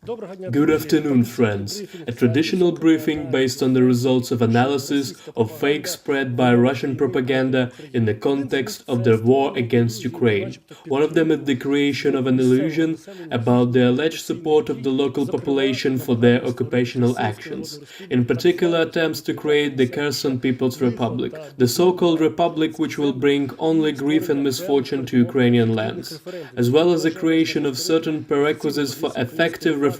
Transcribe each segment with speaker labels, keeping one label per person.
Speaker 1: Good afternoon, friends. A traditional briefing based on the results of analysis of fakes spread by Russian propaganda in the context of the war against Ukraine. One of them is the creation of an illusion about the alleged support of the local population for their occupational actions. In particular, attempts to create the Kherson People's Republic, the so-called republic which will bring only grief and misfortune to Ukrainian lands, as well as the creation of certain prerequisites for effective referendums.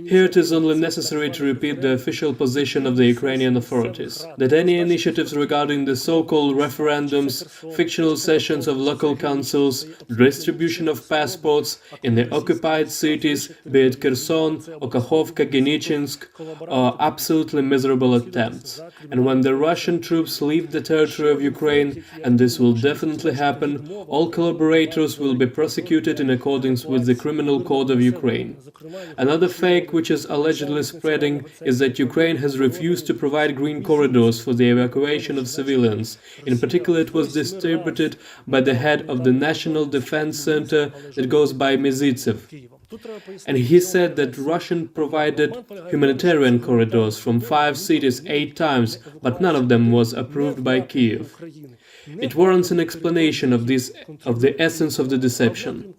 Speaker 1: Here it is only necessary to repeat the official position of the Ukrainian authorities, that any initiatives regarding the so-called referendums, fictional sessions of local councils, distribution of passports in the occupied cities, be it Kherson, Okakhovka, Genichinsk, are absolutely miserable attempts. And when the Russian troops leave the territory of Ukraine, and this will definitely happen, all collaborators will be prosecuted in accordance with the Criminal Code of Ukraine. Another fake which is allegedly spreading is that Ukraine has refused to provide green corridors for the evacuation of civilians. In particular, it was distributed by the head of the National Defense Center that goes by Mizitsev. And he said that Russia provided humanitarian corridors from 5 cities 8 times, but none of them was approved by Kiev. It warrants an explanation of the essence of the deception.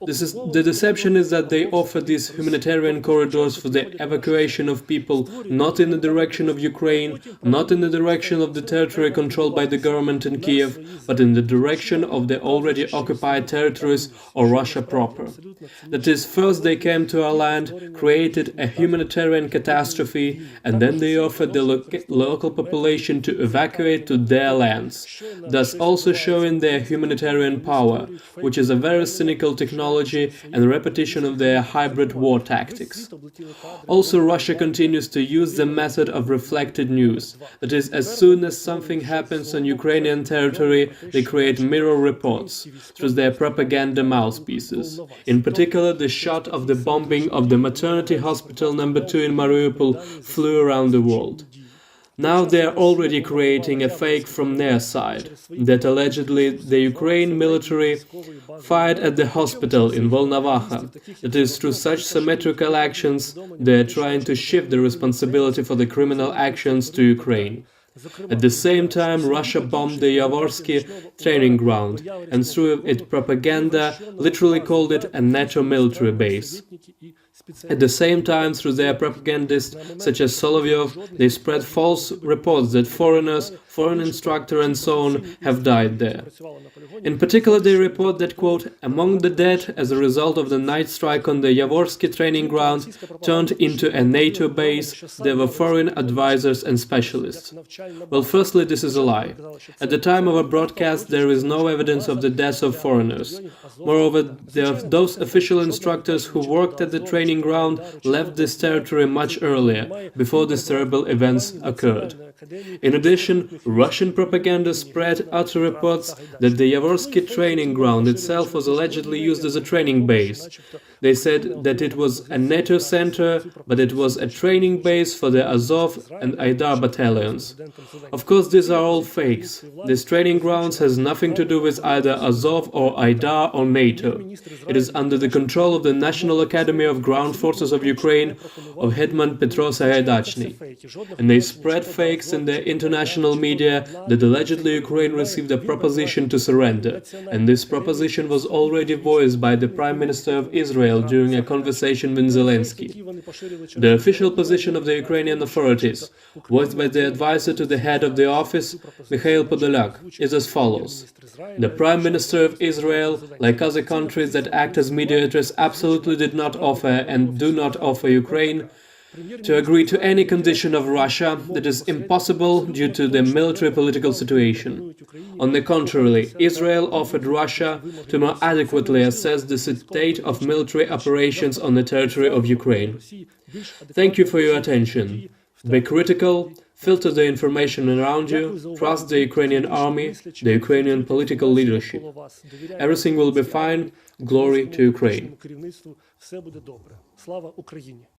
Speaker 1: The deception is that they offer these humanitarian corridors for the evacuation of people not in the direction of Ukraine, not in the direction of the territory controlled by the government in Kiev, but in the direction of the already occupied territories or Russia proper. That is, first they came to our land, created a humanitarian catastrophe, and then they offered the local population to evacuate to their lands, thus also showing their humanitarian power, which is a very cynical technology and repetition of their hybrid war tactics. Also, Russia continues to use the method of reflected news. That is, as soon as something happens on Ukrainian territory, they create mirror reports through their propaganda mouthpieces. In particular, the shot of the bombing of the maternity hospital number 2 in Mariupol flew around the world. Now they are already creating a fake from their side, that allegedly the Ukraine military fired at the hospital in Volnovakha. That is, through such symmetrical actions, they are trying to shift the responsibility for the criminal actions to Ukraine. At the same time, Russia bombed the Yavorsky training ground, and through its propaganda literally called it a NATO military base. At the same time, through their propagandists, such as Solovyov, they spread false reports that foreigners, foreign instructors and so on have died there. In particular, they report that, quote, among the dead as a result of the night strike on the Yavorsky training ground turned into a NATO base, there were foreign advisors and specialists. Well, firstly, this is a lie. At the time of our broadcast, there is no evidence of the deaths of foreigners. Moreover, those official instructors who worked at the training ground left this territory much earlier, before these terrible events occurred. In addition, Russian propaganda spread utter reports that the Yavorsky training ground itself was allegedly used as a training base. They said that it was a NATO center, but it was a training base for the Azov and Aidar battalions. Of course, these are all fakes. This training grounds has nothing to do with either Azov or Aidar or NATO. It is under the control of the National Academy of Ground Forces of Ukraine of Hetman Petro Sagaidatchny. And they spread fakes in the international media that allegedly Ukraine received a proposition to surrender, and this proposition was already voiced by the Prime Minister of Israel during a conversation with Zelensky. The official position of the Ukrainian authorities, voiced by the advisor to the head of the office, Mikhail Podolyak, is as follows. The Prime Minister of Israel, like other countries that act as mediators, absolutely did not offer and do not offer Ukraine to agree to any condition of Russia that is impossible due to the military-political situation. On the contrary, Israel offered Russia to more adequately assess the state of military operations on the territory of Ukraine. Thank you for your attention. Be critical, filter the information around you, trust the Ukrainian army, the Ukrainian political leadership. Everything will be fine. Glory to Ukraine.